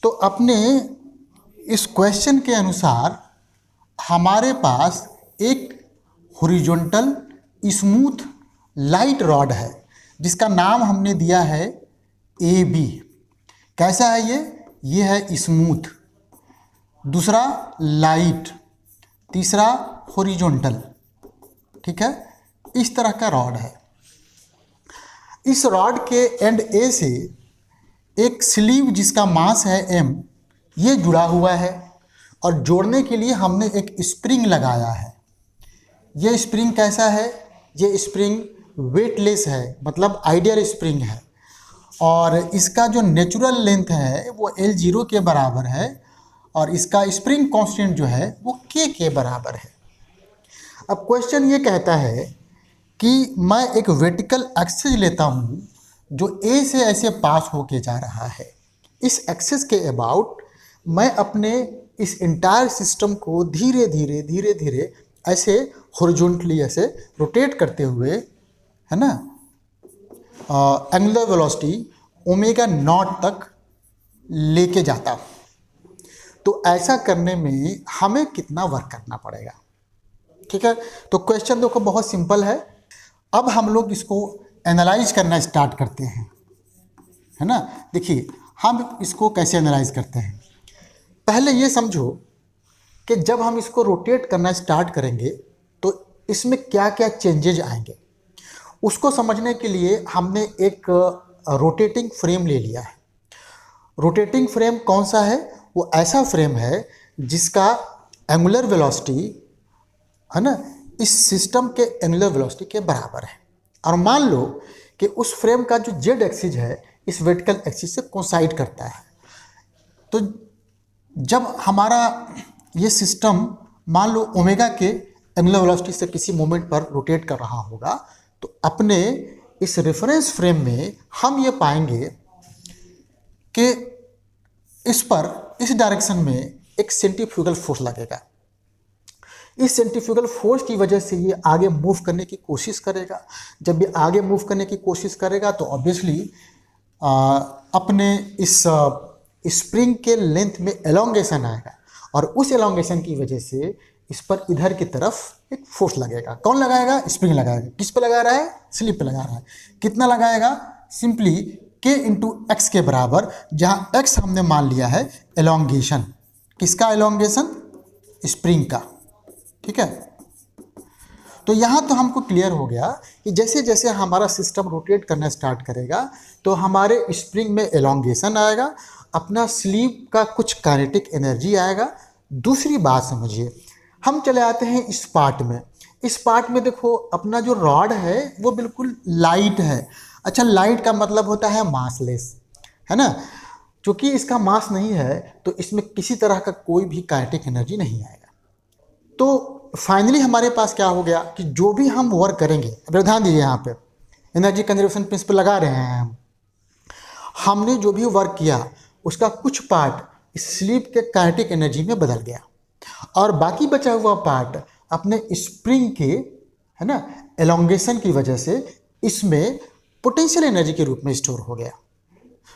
तो अपने इस क्वेश्चन के अनुसार हमारे पास एक हॉरिजॉन्टल स्मूथ लाइट रॉड है जिसका नाम हमने दिया है ए बी। कैसा है ये है स्मूथ, दूसरा लाइट, तीसरा हॉरिजॉन्टल। ठीक है, इस तरह का रॉड है। इस रॉड के एंड ए से एक स्लीव जिसका मास है m ये जुड़ा हुआ है और जोड़ने के लिए हमने एक स्प्रिंग लगाया है। ये स्प्रिंग कैसा है? ये स्प्रिंग वेटलेस है, मतलब आइडियल स्प्रिंग है और इसका जो नेचुरल लेंथ है वो L0 के बराबर है और इसका स्प्रिंग कांस्टेंट जो है वो K के बराबर है। अब क्वेश्चन ये कहता है कि मैं एक वर्टिकल एक्सिस लेता हूँ जो A से ऐसे पास होके जा रहा है। इस एक्सिस के अबाउट मैं अपने इस इंटायर सिस्टम को धीरे धीरे ऐसे हॉरिजॉन्टली ऐसे रोटेट करते हुए, है ना, एंगुलर वेलोसिटी ओमेगा नॉट तक लेके जाता हूँ। तो ऐसा करने में हमें कितना वर्क करना पड़ेगा? ठीक है, तो क्वेश्चन देखो बहुत सिंपल है। अब हम लोग इसको एनालाइज करना स्टार्ट करते हैं, है ना। देखिए हम इसको कैसे एनालाइज करते हैं। पहले ये समझो कि जब हम इसको रोटेट करना स्टार्ट करेंगे तो इसमें क्या क्या चेंजेज आएंगे, उसको समझने के लिए हमने एक रोटेटिंग फ्रेम ले लिया है। रोटेटिंग फ्रेम कौन सा है? वो ऐसा फ्रेम है जिसका एंगुलर वेलोसिटी, है ना, इस सिस्टम के एंगुलर वेलोसिटी के बराबर है। और मान लो कि उस फ्रेम का जो जेड एक्सिस है इस वर्टिकल एक्सिस से कोइंसाइड करता है। तो जब हमारा ये सिस्टम मान लो ओमेगा के एंगुलर वेलोसिटी से किसी मोमेंट पर रोटेट कर रहा होगा तो अपने इस रेफरेंस फ्रेम में हम ये पाएंगे कि इस पर, इस डायरेक्शन में एक सेंट्रीफ्यूगल फोर्स लगेगा। इस सेंट्रीफ्यूगल फोर्स की वजह से ये आगे मूव करने की कोशिश करेगा। जब ये आगे मूव करने की कोशिश करेगा तो ऑब्वियसली अपने इस स्प्रिंग के लेंथ में एलोंगेशन आएगा और उस एलोंगेशन की वजह से इस पर इधर की तरफ एक फोर्स लगेगा। कौन लगाएगा? स्प्रिंग लगाएगा। किस पे लगा रहा है? स्लिप पे लगा रहा है। कितना लगाएगा? सिंपली K इंटू एक्स के बराबर, जहाँ x हमने मान लिया है एलोंगेशन। किसका एलोंगेशन? स्प्रिंग का। ठीक है, तो यहाँ तो हमको क्लियर हो गया कि जैसे जैसे हमारा सिस्टम रोटेट करना स्टार्ट करेगा तो हमारे स्प्रिंग में एलोंगेशन आएगा, अपना स्लीव का कुछ काइनेटिक एनर्जी आएगा। दूसरी बात समझिए, हम चले आते हैं इस पार्ट में। इस पार्ट में देखो अपना जो रॉड है वो बिल्कुल लाइट है। अच्छा, लाइट का मतलब होता है मासलेस, है ना। क्योंकि इसका मास नहीं है तो इसमें किसी तरह का कोई भी काइनेटिक एनर्जी नहीं आएगा। तो फाइनली हमारे पास क्या हो गया कि जो भी हम वर्क करेंगे, अब ध्यान दीजिए यहाँ पे एनर्जी कंजर्वेशन प्रिंसिपल लगा रहे हैं हमने जो भी वर्क किया उसका कुछ पार्ट स्लीप के काइनेटिक एनर्जी में बदल गया और बाकी बचा हुआ पार्ट अपने स्प्रिंग के, है ना, एलोंगेशन की वजह से इसमें पोटेंशियल एनर्जी के रूप में स्टोर हो गया।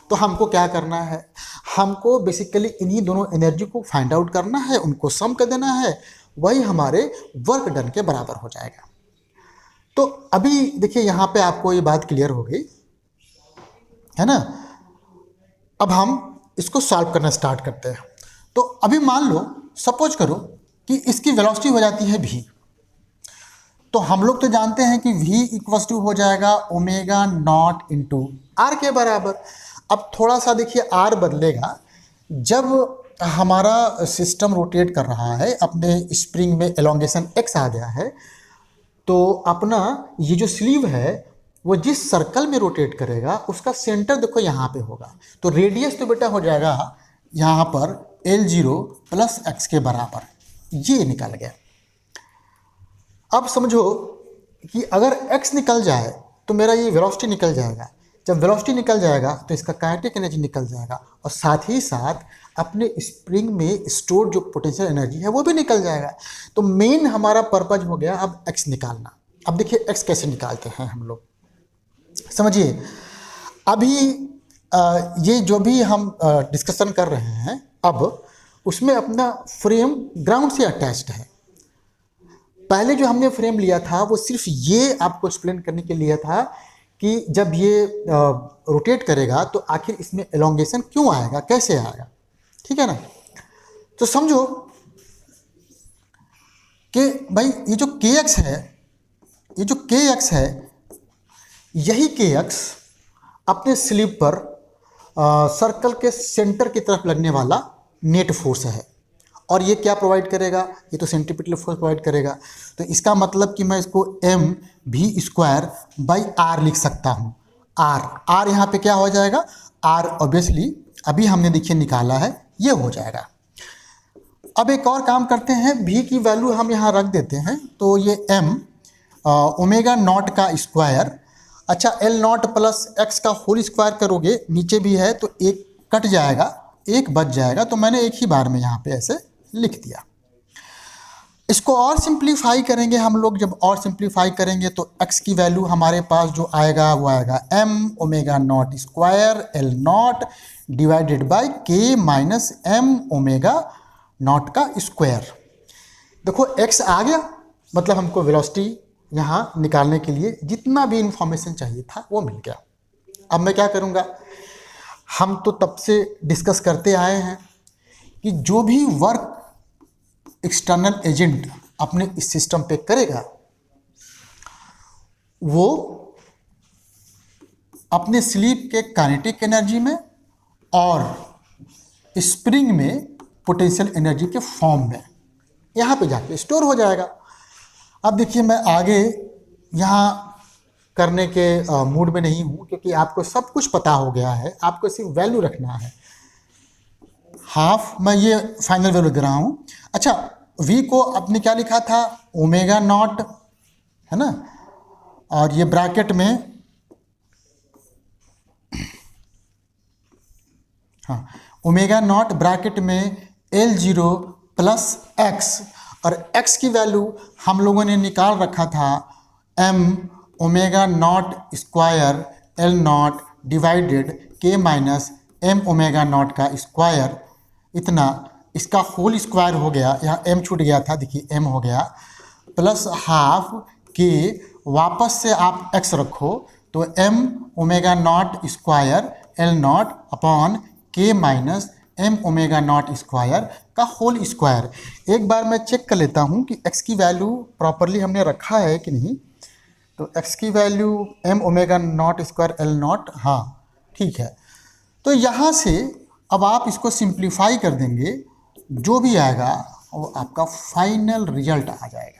तो हमको क्या करना है? हमको बेसिकली इन्हीं दोनों एनर्जी को फाइंड आउट करना है, उनको सम कर देना है, वही हमारे वर्क डन के बराबर हो जाएगा। तो अभी देखिए यहाँ पे आपको ये बात क्लियर हो गई, है ना। अब हम इसको सॉल्व करना स्टार्ट करते हैं। तो अभी मान लो, सपोज करो कि इसकी वेलोसिटी हो जाती है v। तो हम लोग तो जानते हैं कि v इक्वल्स टू हो जाएगा ओमेगा नॉट इंटू आर के बराबर। अब थोड़ा सा देखिए r बदलेगा। जब हमारा सिस्टम रोटेट कर रहा है, अपने स्प्रिंग में एलोंगेशन x आ गया है, तो अपना ये जो स्लीव है वो जिस सर्कल में रोटेट करेगा उसका सेंटर देखो यहाँ पे होगा। तो रेडियस तो बेटा हो जाएगा यहाँ पर L0 प्लस x के बराबर, ये निकल गया। अब समझो कि अगर x निकल जाए तो मेरा ये वेलोसिटी निकल जाएगा। जब वेलोसिटी निकल जाएगा तो इसका काइनेटिक एनर्जी निकल जाएगा और साथ ही साथ अपने स्प्रिंग में स्टोर जो पोटेंशियल एनर्जी है वो भी निकल जाएगा। तो मेन हमारा पर्पज हो गया अब x निकालना। अब देखिए x कैसे निकालते हैं हम लोग, समझिए। अभी ये जो भी हम डिस्कशन कर रहे हैं अब, उसमें अपना फ्रेम ग्राउंड से अटैच्ड है। पहले जो हमने फ्रेम लिया था वो सिर्फ ये आपको एक्सप्लेन करने के लिए था कि जब ये रोटेट करेगा तो आखिर इसमें एलोंगेशन क्यों आएगा, कैसे आएगा, ठीक है ना। तो समझो कि भाई ये जो kx है, ये जो kx है, यही kx अपने स्लीप पर सर्कल के सेंटर की तरफ लगने वाला नेट फोर्स है। और ये क्या प्रोवाइड करेगा, ये तो सेंट्रीपिटल फोर्स प्रोवाइड करेगा। तो इसका मतलब कि मैं इसको एम भी स्क्वायर बाई आर लिख सकता हूँ। आर यहाँ पे क्या हो जाएगा, आर ऑब्वियसली अभी हमने देखिए निकाला है, ये हो जाएगा। अब एक और काम करते हैं, भी की वैल्यू हम यहाँ रख देते हैं। तो ये एम ओमेगा नॉट का स्क्वायर, अच्छा एल नॉट प्लस एक्स का होल स्क्वायर करोगे, नीचे भी है तो एक कट जाएगा, एक बच जाएगा। तो मैंने एक ही बार में यहाँ पे ऐसे लिख दिया। इसको और सिंप्लीफाई करेंगे हम लोग, जब और सिंप्लीफाई करेंगे तो x की वैल्यू हमारे पास जो आएगा वो आएगा m omega naught square L not divided by k minus m omega naught का स्क्वायर। देखो x आ गया, मतलब हमको वेलोसिटी यहाँ निकालने के लिए जितना भी इंफॉर्मेशन चाहिए था वो मिल गया। अब मैं क्या करूँगा, हम तो तब से डिस्कस करते आए हैं कि जो भी वर्क एक्सटर्नल एजेंट अपने इस सिस्टम पे करेगा वो अपने स्लीप के काइनेटिक एनर्जी में और स्प्रिंग में पोटेंशियल एनर्जी के फॉर्म में यहाँ पे जाके स्टोर हो जाएगा। अब देखिए मैं आगे यहाँ करने के मूड में नहीं हूँ, क्योंकि आपको सब कुछ पता हो गया है, आपको सिर्फ वैल्यू रखना है। हाफ मैं ये फाइनल वैल्यू दे रहा हूँ। अच्छा v को आपने क्या लिखा था, ओमेगा नॉट, है ना, और ये ब्रैकेट में, हाँ ओमेगा नॉट ब्रैकेट में L0 प्लस एक्स, और x की वैल्यू हम लोगों ने निकाल रखा था m omega naught square L not divided k minus m omega naught का स्क्वायर, इतना, इसका होल स्क्वायर हो गया, यहाँ m छूट गया था, देखिए m हो गया, प्लस हाफ k, वापस से आप x रखो तो m omega naught square L not upon k minus m omega naught square का होल स्क्वायर। एक बार मैं चेक कर लेता हूँ कि x की वैल्यू प्रॉपरली हमने रखा है कि नहीं। तो x की value m omega naught square L not, हाँ ठीक है। तो यहाँ से अब आप इसको सिंप्लीफाई कर देंगे, जो भी आएगा वो आपका फाइनल रिजल्ट आ जाएगा।